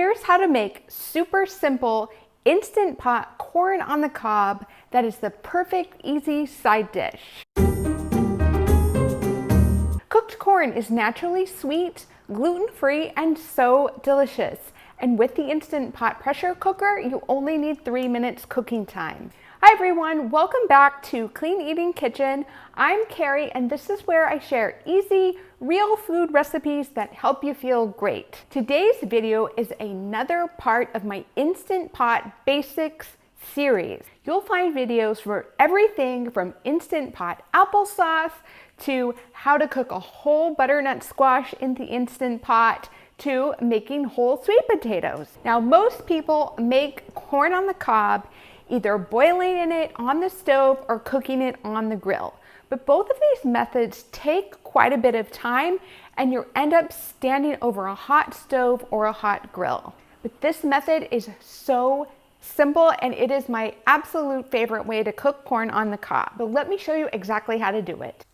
Here's how to make super simple Instant Pot corn on the cob that is the perfect easy side dish. Cooked corn is naturally sweet, gluten-free, and so delicious. And with the Instant Pot pressure cooker, you only need 3 minutes cooking time. Hi everyone, welcome back to Clean Eating Kitchen. I'm Carrie, and this is where I share easy, real food recipes that help you feel great. Today's video is another part of my Instant Pot Basics series. You'll find videos for everything from Instant Pot applesauce to how to cook a whole butternut squash in the Instant Pot to making whole sweet potatoes. Now, most people make corn on the cob either boiling in it on the stove or cooking it on the grill. But both of these methods take quite a bit of time and you end up standing over a hot stove or a hot grill. But this method is so simple and it is my absolute favorite way to cook corn on the cob. But let me show you exactly how to do it.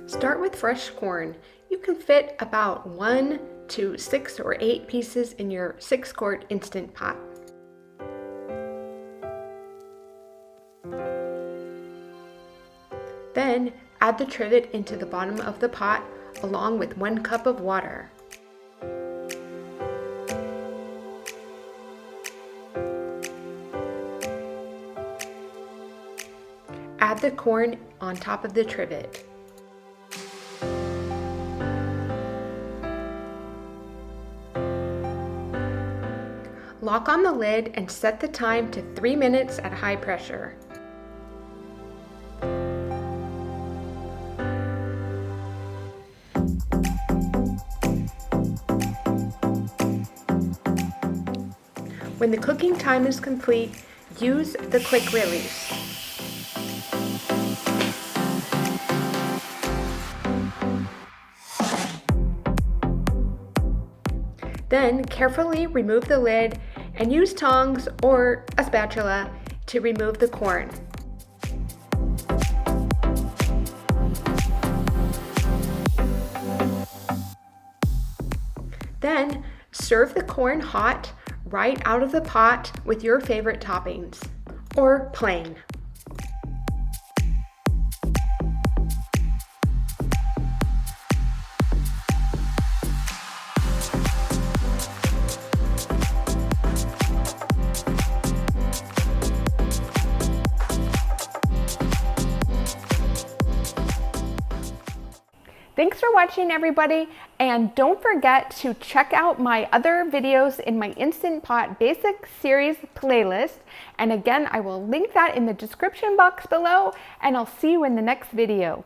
Start with fresh corn. You can fit about 1 to 6 or 8 pieces in your 6-quart Instant Pot. Then add the trivet into the bottom of the pot along with 1 cup of water. Add the corn on top of the trivet. Lock on the lid and set the time to 3 minutes at high pressure. When the cooking time is complete, use the quick release. Then carefully remove the lid and use tongs or a spatula to remove the corn. Then serve the corn hot right out of the pot with your favorite toppings, or plain. Thanks for watching, everybody, and don't forget to check out my other videos in my Instant Pot Basics series playlist. And again, I will link that in the description box below, and I'll see you in the next video.